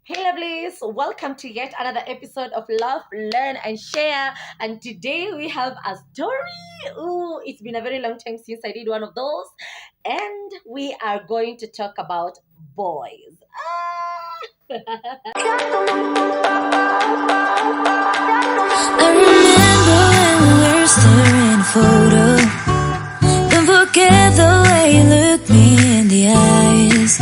Hey lovelies, welcome to yet another episode of Love, Learn and Share. And today we have a story. Ooh, it's been a very long time since I did one of those. And we are going to talk about boys. I remember when we were staring at a photo. Don't forget the way you look me in the eyes.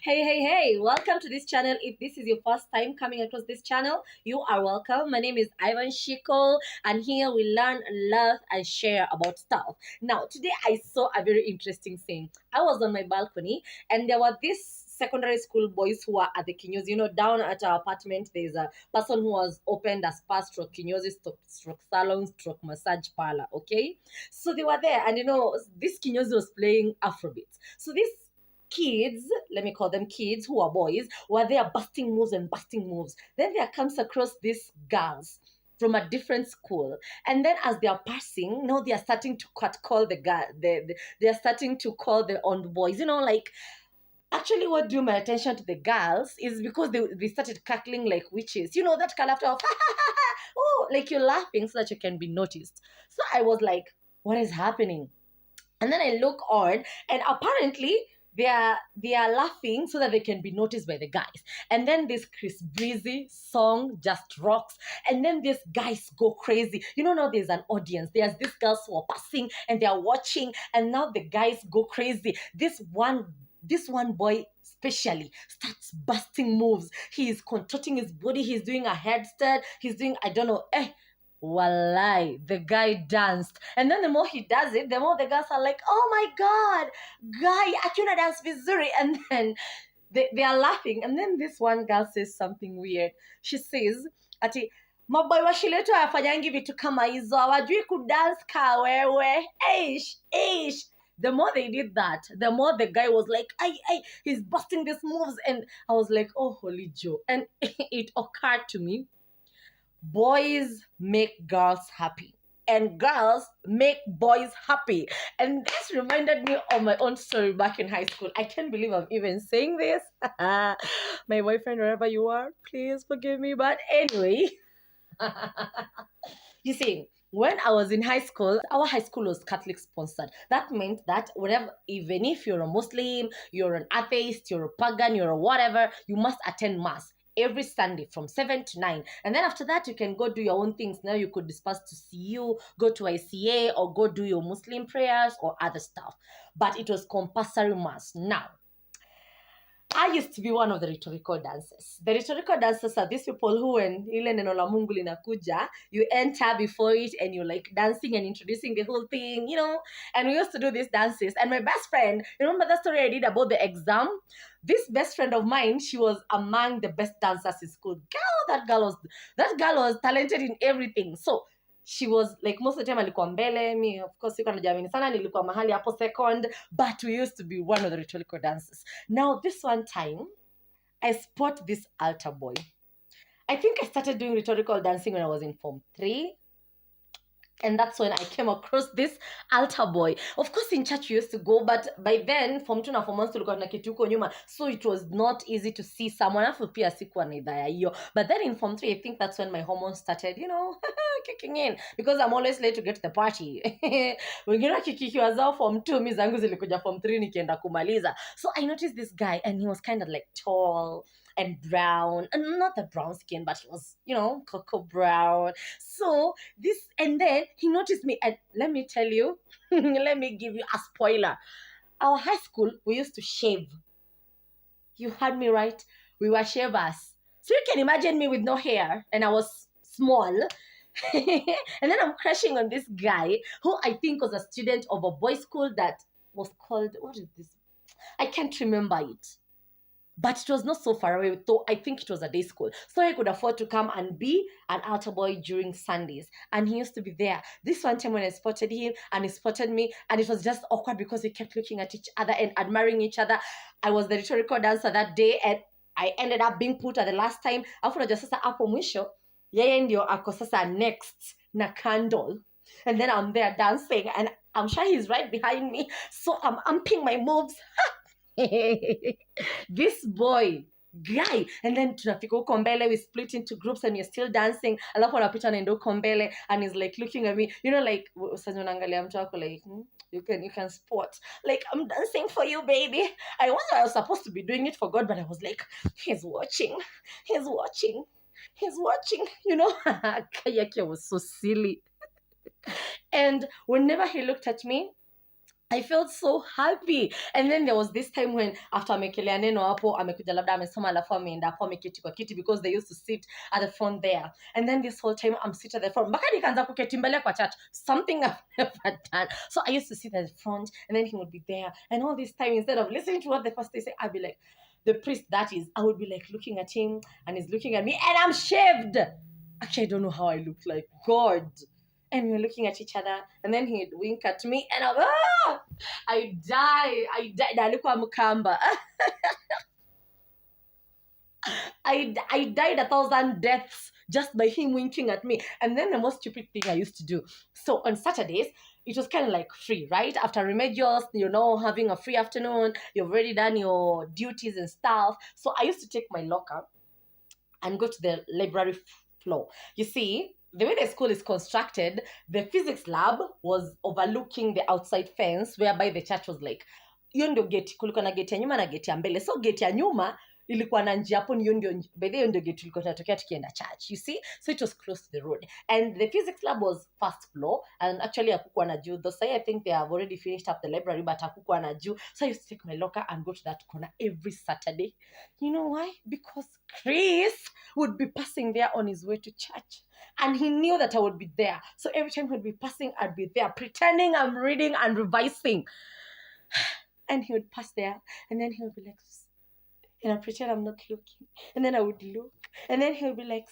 Hey, welcome to this channel. If this is your first time coming across this channel, you are welcome. My name is Ivan Shiko, and here we learn, love, and share about stuff. Now, today I saw a very interesting thing. I was on my balcony, and there were these secondary school boys who are at the kinyozi. Down at our apartment, there's a person who has opened a spa stroke kinyozi stroke salon stroke massage parlor. Okay, so they were there, and this kinyozi was playing Afrobeats. So this kids, let me call them kids who are boys, were there busting moves and busting moves. Then there comes across these girls from a different school, and then as they are passing, now they are starting to call the guy. They are starting to call the on boys. Like actually, what drew my attention to the girls is because they started cackling like witches. That kind of laughter of oh, like you're laughing so that you can be noticed. So I was like, what is happening? And then I look on, and apparently they are laughing so that they can be noticed by the guys. And then this Chris Breezy song just rocks, and then these guys go crazy. Now there's an audience. There's these girls who are passing and they are watching, and now the guys go crazy. This one boy especially starts busting moves. He is contorting his body. He's doing a headstand. He's doing, I don't know, Walai, the guy danced. And then the more he does it, the more the girls are like, oh my God, guy, Akuna dance vizuri. And then they are laughing. And then this one girl says something weird. She says, ati, maboy wa shule yetu hawafanyangi vitu kama hizo, hawajui kudance ka wewe. Ish. The more they did that, the more the guy was like, he's busting these moves. And I was like, oh, holy Joe. And it occurred to me, boys make girls happy and girls make boys happy. And this reminded me of my own story back in high school. I can't believe I'm even saying this. My boyfriend, wherever you are, please forgive me. But anyway, you see, when I was in high school, our high school was Catholic sponsored. That meant that even if you're a Muslim, you're an atheist, you're a pagan, you're a whatever, you must attend mass every Sunday from 7 to 9. And then after that, you can go do your own things. Now you could disperse to CU, go to ICA, or go do your Muslim prayers or other stuff. But it was compulsory mass. Now, I used to be one of the rhetorical dancers. The rhetorical dancers are these people who, when ile neno la Mungu linakuja, you enter before it and you're like dancing and introducing the whole thing. And we used to do these dances. And my best friend, remember that story I did about the exam? This best friend of mine, she was among the best dancers in school. That girl was talented in everything. So she was like, most of the time alikuwa mbele, me of course sikuwa najiamini sana, nilikuwa mahali hapo second, but we used to be one of the rhetorical dancers. Now this one time I spot this altar boy. I think I started doing rhetorical dancing when I was in form 3, and that's when I came across this altar boy. Of course, in church we used to go, but by then form 2 na form 1 tulikuwa na kitu huko nyuma, so it was not easy to see someone. Afu pia sikuwa na idhaa hiyo. But then in form 3, I think that's when my hormones started, kicking in, because I'm always late to get to the party. Wengine wakikikiwa zao form 2, mi zangu zilikuja form 3 nikienda kumaliza. So I noticed this guy, and he was kind of like tall and brown, and not the brown skin, but he was, cocoa brown. So and then he noticed me, and let me tell you, let me give you a spoiler. Our high school, we used to shave. You heard me right. We were shavers. So you can imagine me with no hair, and I was small. And then I'm crushing on this guy who I think was a student of a boys' school that was called, what is this? I can't remember it. But it was not so far away, though I think it was a day school. So he could afford to come and be an altar boy during Sundays. And he used to be there. This one time when I spotted him and he spotted me, and it was just awkward because we kept looking at each other and admiring each other. I was the rhetorical dancer that day, and I ended up being put at the last time. Afu najua sasa hapo mwisho, yeye ndio ako sasa next na candle. And then I'm there dancing, and I'm sure he's right behind me. So I'm amping my moves. This boy guy. And then tunafika huko mbele, we split into groups and you're still dancing, alafu anapita naenda huko mbele and he's like looking at me, you know, like sasa unaangalia mtu wako like you can spot, like, I'm dancing for you, baby. I was supposed to be doing it for God, but I was like, he's watching, he's watching, he's watching, you know. Kayake was so silly. And whenever he looked at me, I felt so happy. And then there was this time when after amekelea neno hapo, amekuja labda amesoma alafu ameenda hapo ameketi kwa kiti, because they used to sit at the front there. And then this whole time I'm sitting at the front. Mpaka nikaanza kuketi mbele kwa church. Something I've never done. So I used to sit at the front and then he would be there. And all this time, instead of listening to what the pastor say, I'd be like, the priest that is, I would be like looking at him and he's looking at me and I'm shaved. Actually, I don't know how I look like. God. And we were looking at each other, and then he'd wink at me, and I died. Alikuwa mkamba. I died 1,000 deaths just by him winking at me. And then the most stupid thing I used to do. So on Saturdays, it was kind of like free, right? After remedials, you know, having a free afternoon, you've already done your duties and stuff. So I used to take my locker and go to the library floor. You see, the way the school is constructed, the physics lab was overlooking the outside fence, whereby the church was like, hiyo ndio gate, kulikuwa na gate ya nyuma na gate ya mbele. So gate ya nyuma ilikuwa na njia hapo, hiyo ndio gate tulikuwa tunatokea tukienda church, you see. So it was close to the road, and the physics lab was first floor, and actually hakukuwa na juu. Though I think they have already finished up the library, but hakukuwa na juu. So I used to take my locker and go to that corner every Saturday. You know why? Because Chris would be passing there on his way to church, and he knew that I would be there. So every time he'd be passing, I'd be there pretending I'm reading and revising. And he would pass there, and then he would be like, and I pretend I'm not looking, and then I would look, and then he would be like,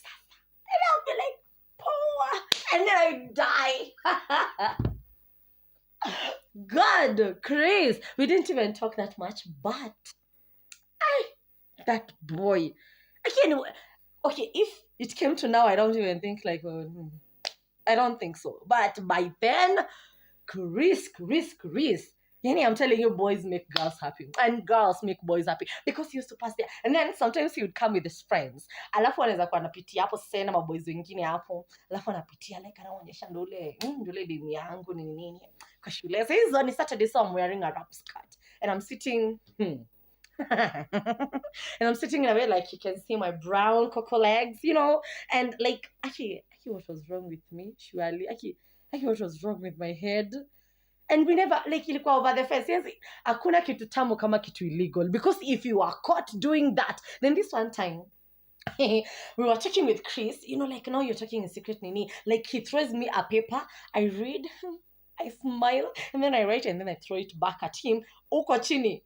and I would be like, poor, and then I would die. God, Chris, we didn't even talk that much, but that boy, I can't. Okay, if it came to now, I don't even think like, I don't think so. But by then, Chris. Yani, I'm telling you, boys make girls happy, and girls make boys happy, because he used to pass there, and then sometimes he would come with his friends. Alafu anaweza kuwa anapitia hapo sasa na maboys wengine hapo, alafu anapitia like anaonyesha ndole demu yangu nini kwa shule. So hizo ni Saturday, so I'm wearing a wrap skirt and I'm sitting and I'm sitting in a way like you can see my brown cocoa legs, you know, and like actually what was wrong with me? Surely, actually what was wrong with my head? And we never, like, ilikuwa over the fence. Yes, hakuna kitu tamu kama kitu illegal, because if you are caught doing that, then this one time we were talking with Chris, you know, like, now you're talking in secret, nini, like, he throws me a paper, I read, I smile, and then I write, and then I throw it back at him, uko chini.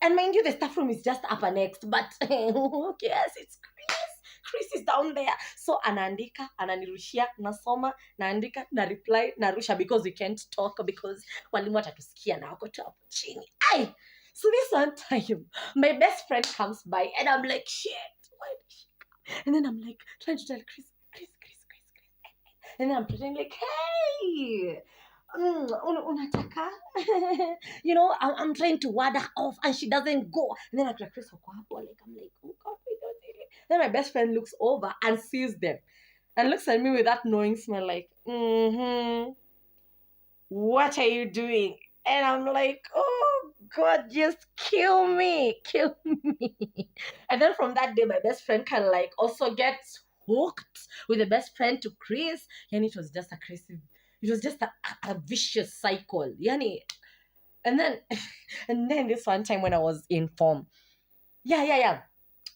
And mind you, the staff room is just upper next, but who cares? It's Chris is down there. So anaandika, ananirushia, nasoma, naandika, na reply, narusha, because we can't talk because walimu watatusikia na wako tu hapo chini. Ay! So this one time, my best friend comes by and I'm like, shit, why did she come? And then I'm like, trying to tell Chris. And then I'm pretending like, hey, unataka? You know, I'm trying to ward her off and she doesn't go. And then I like, Chris, like, I'm like, oh God, we don't need it. Then my best friend looks over and sees them and looks at me with that knowing smile like, what are you doing? And I'm like, oh God, just kill me. And then from that day, my best friend kind of like also gets hooked with the best friend to Chris. And it was just a vicious cycle. Yani, and then this one time when I was in form. Yeah.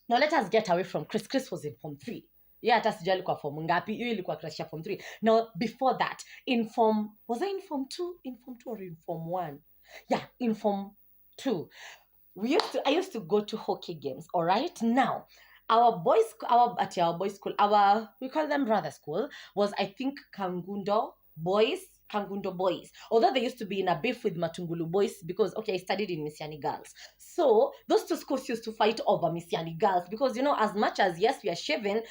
Now let us get away from Chris. Chris was in form 3. Yeah, hata sijui alikuwa form ngapi. Hiyo ilikuwa crush ya form 3. Now before that, was I in form 2? In form 2 or in form 1? Yeah, in form 2. I used to go to hockey games, all right? Now, our boys school, we call them brother school, was I think Kangundo boys. Although they used to be in a beef with Matungulu boys, because I studied in Misiani girls. So those two schools used to fight over Misiani girls, because, you know, as much as yes, we are shaven,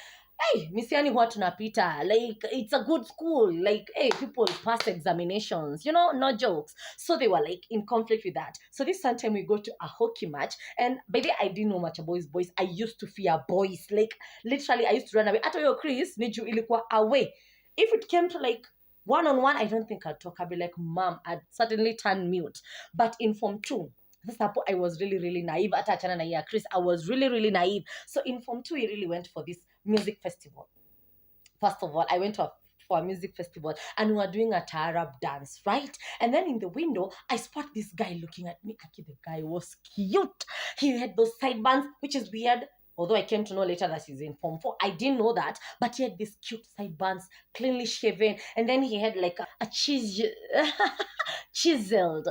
hey, misiani huwa tunapita, like it's a good school, like hey, people pass examinations, no jokes. So they were like in conflict with that. So this one time we go to a hockey match, and by the way, I didn't know much about boys. I used to fear boys, like literally I used to run away. Hata yo Chris niju ilikuwa away. If it came to like one-on-one, I don't think I'd talk. I'd be like, mom, I'd suddenly turn mute. But in form 2, this hapo, I was really, really naive. Hata achana na ya Chris, I was really, really naive. So in form 2, we really went for this music festival. First of all, I went for a music festival, and we were doing a Taarab dance, right? And then in the window, I spot this guy looking at me. Aki, the guy was cute. He had those sideburns, which is weird. Although I came to know later that he's in form 4. I didn't know that. But he had these cute sideburns, cleanly shaven. And then he had like a chiseled,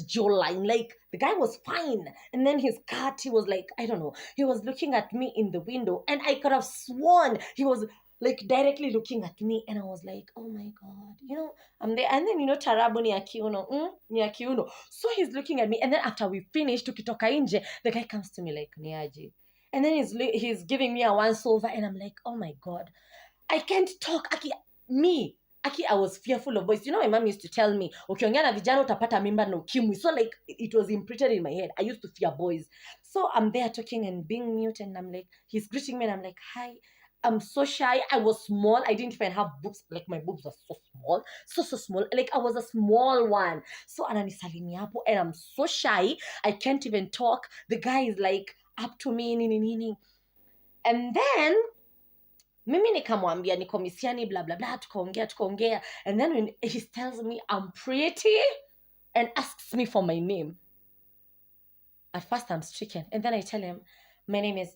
jawline. Like, the guy was fine. And then his cut, he was like, I don't know. He was looking at me in the window. And I could have sworn he was like directly looking at me, and I was like, oh my god, I'm there. And then tarabu ni akiuno, so he's looking at me, and then after we finished tukitoka nje, the guy comes to me like, niaje, and then he's giving me a once over, and I'm like, oh my god, I can't talk. I was fearful of boys. My mom used to tell me, ukiongea na vijana utapata mimba na ukimwi. So like it was imprinted in my head. I used to fear boys. So I'm there talking and being mute, and I'm like, he's greeting me, and I'm like, hi. I'm so shy. I was small. I didn't even have boobs. Like, my boobs were so small. So small. Like, I was a small one. So ananisalimia hapo, and I'm so shy. I can't even talk. The guy is like up to me, nini. And then mimi nikamwambia niko misiani, blah blah blah, tukaongea, and then when he tells me I'm pretty and asks me for my name, at first I'm stricken, and then I tell him my name is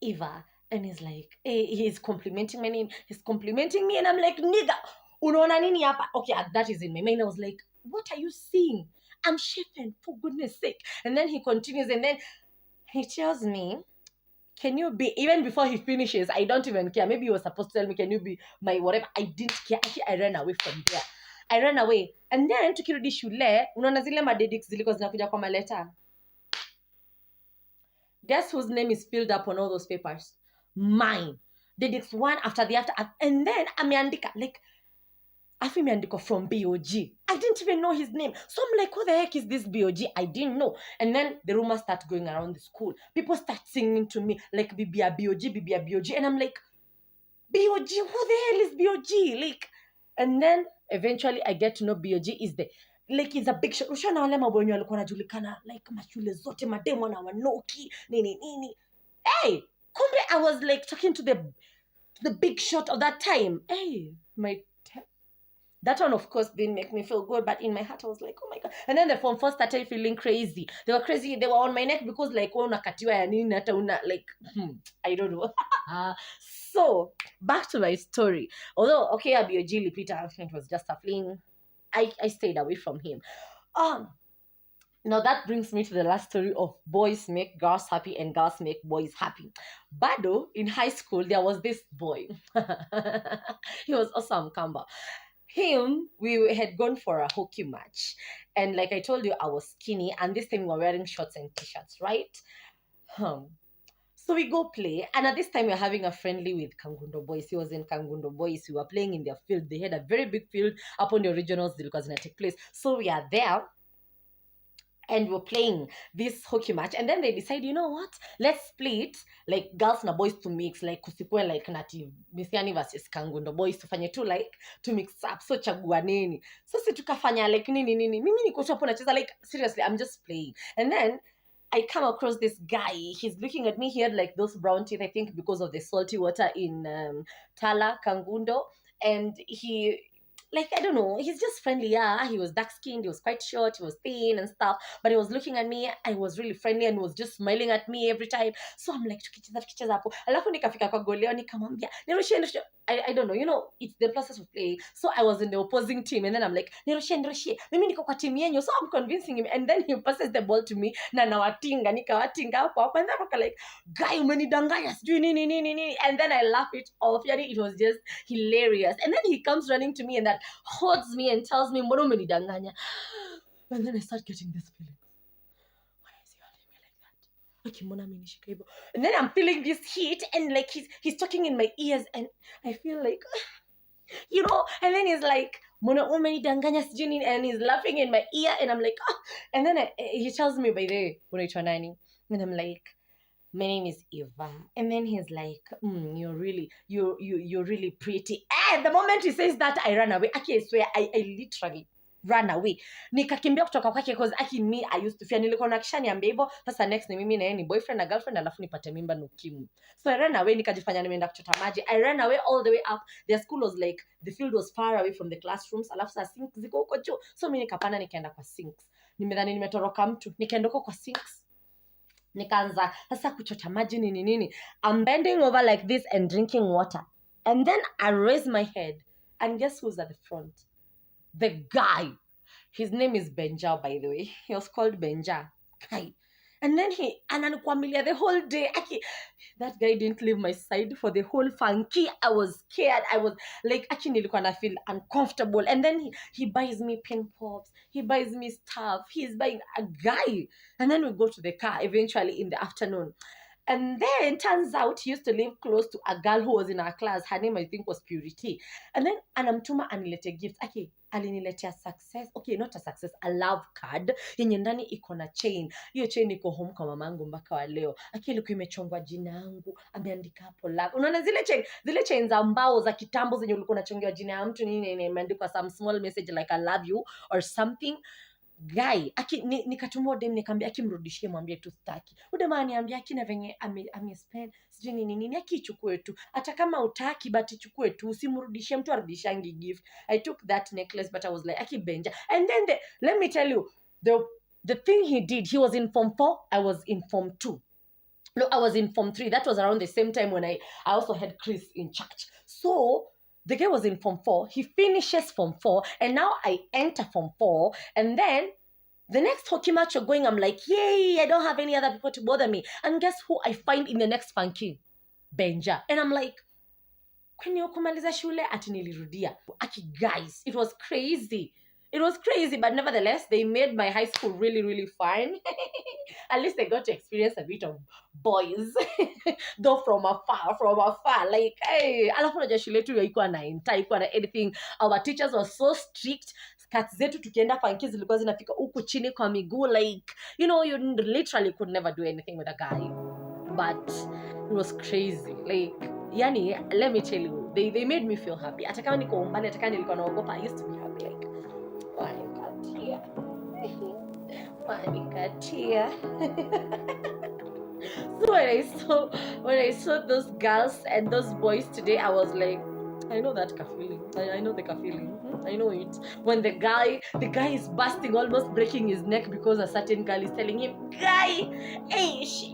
Eva, and he's like, hey, he's complimenting my name, he's complimenting me, and I'm like, nigga, unaona nini hapa? Okay, that is in my mind. I was like, what are you seeing? I'm shapen, for goodness sake. And then he continues, and then he tells me, can you be, even before he finishes, I don't even care. Maybe he was supposed to tell me, can you be my whatever? I didn't care. Actually, I ran away from there. I ran away. And then tukirudi shule, unaona zile madedicts zilikuwa zinakuja kwa maleta. Guess whose name is filled up on all those papers? Mine. Dedicts one after the after. And then ameandika, like, afi meandiko from BOG. I didn't even know his name. So I'm like, who the heck is this BOG? I didn't know. And then the rumors start going around the school. People start singing to me, like, Bibia BOG, Bibia BOG. And I'm like, BOG, who the hell is BOG? Like, and then eventually I get to know BOG is the, like, it's a big shot. Ushaona wale mabonyo walikuwa wanajulikana, like, mashule zote, mademo na wanoki, nini. Hey, kumbe I was like talking to the big shot of that time. Hey, that one, of course, didn't make me feel good, but in my heart, I was like, oh my god. And then the form 4 started feeling crazy. They were crazy. They were on my neck because, like, unakatiwa ya nini hata like, I don't know. So, back to my story. Although, okay, Abiojili Peter, it was just a fling. I stayed away from him. Now that brings me to the last story of boys make girls happy and girls make boys happy. Bado, in high school, there was this boy. He was awesome, Kamba. Him, we had gone for a hockey match, and like I told you, I was skinny, and this time we were wearing shorts and t-shirts, right? So we go play, and at this time we were having a friendly with Kangundo boys. He was in Kangundo boys. We were playing in their field. They had a very big field up on the regionals because gonna take place. So we are there, and we're playing this hockey match, and then they decide, you know what, let's split, like, girls na boys to mix, like kusikue like nati Misiani versus Kangundo boys, tufanye tu like to mix up, so chagua nini. So si tukafanya like nini mimi niko hapo nacheza, like, seriously, I'm just playing. And then I come across this guy. He's looking at me. He had like those brown teeth, I think because of the salty water in Tala, Kangundo. And he, like, I don't know, he's just friendly. Yeah, he was dark skinned, he was quite short, he was thin and stuff, but he was looking at me. I was really friendly and was just smiling at me every time. So I'm like, tukicheza hapo, alafu nikafika kwa goleo nikamwambia nirushie. I don't know, it's the process of playing. So I was in the opposing team, and then I'm like, nirushie, mimi niko kwa team yenyu. So I'm convincing him, and then he passes the ball to me, na nawatinga, nikawatinga hapo, and then I'm like, guy, umenidanganya sijui nini, and then I laugh it off. Yani, it was just hilarious. And then he comes running to me and that holds me and tells me, mbona umenidanganya. And then I start getting this feeling, why is he holding me like that? akimwona amenishika hivyo, and then I'm feeling this heat, and like he's talking in my ears, and I feel like and then he's like, mwanaume nidanganya sijui nini, and he's laughing in my ear, and I'm like, and then he tells me, by the way, unaitwa nani? And I'm like, my name is Eva. And then he's like, you're really pretty. And the moment he says that, I ran away. Aki, I swear, I literally ran away. Nikakimbia kutoka kwake, because aki me, I used to fear, nilikuwa nakishaniambia hivyo, sasa next ni mimi na yeye ni boyfriend na girlfriend, alafu nipate mimba na ukimwi. So I ran away, nikajifanya nimeenda kuchota maji. I ran away all the way up. Their school was like, the field was far away from the classrooms, alafu saa sinks ziko huko juu. So mimi nikapanda nikaenda kwa sinks. Nimedhani nimetoroka mtu, nikaenda huko kwa sinks. Nikaanza sasa kuchota maji nini. I'm bending over like this and drinking water, and then I raise my head, and guess who's at the front? The guy. His name is Benja, by the way. He was called Benja. Guy. And then ananikwamilia the whole day. That guy didn't leave my side for the whole funky. I was scared. I was like, nilikuwa na feel uncomfortable. And then he buys me pin pops. He buys me stuff. He's buying a guy. And then we go to the car eventually in the afternoon. And then turns out he used to live close to a girl who was in our class. Her name, I think, was Purity. And then anamtuma anilete gift. Aliniletea success. Okay, not a success, a love card. Yenye ndani iko na chain. Hiyo chain iko home kwa mamangu mpaka wa leo. Ilikuwa imechongwa jina yangu. Ameandika hapo love. Unaona zile chain za mbao za kitambo zenye ulikuwa unachongewa jina ya mtu nini, imeandikwa some small message like I love you or something. Guy, nikatumwa dem, nikamwambia akimrudishie, mwambie tu staki. Udem aniambia na venye amespend sijui nini, akichukue tu, hata kama utaki, but ichukue tu, usimrudishie. Mtu arudishangi gift. I took that necklace, but I was like, Benja. And then let me tell you, the thing he did, he was in form 4, I was in form 2. No, I was in form 3. That was around the same time when I also had Chris in church. So the guy was in form 4. He finishes form 4, and now I enter form 4. And then the next hockey match you're going, I'm like, yay, I don't have any other people to bother me. And guess who I find in the next funky? Benja. And I'm like, kwenye ukumaliza shule? Ati nilirudia. Guys, it was crazy. It was crazy, but nevertheless, they made my high school really, really fun. At least I got to experience a bit of boys. Though from afar. Like, hey, alafu najua shule yetu haikuwa na haikuwa na anything. Our teachers were so strict. Skats zetu tukienda funky zilikuwa zinafika huku chini kwa miguu. Like, you literally could never do anything with a guy. But it was crazy. Like, yani, let me tell you, they made me feel happy. Hata kama niko umbali, hata kama nilikuwa naogopa, I used to be happy. Like, Manikatia. So when I saw those girls and those boys today, I was like, I know that feeling. I know the feeling. I know it. When the guy is busting, almost breaking his neck because a certain girl is telling him, guy, ish.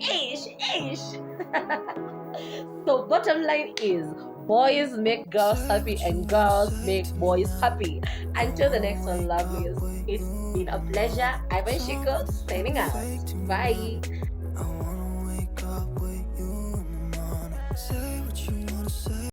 So bottom line is, boys make girls happy and girls make boys happy. Until the next one, lovelies. It's been a pleasure. Ivan Shiko signing out. Bye.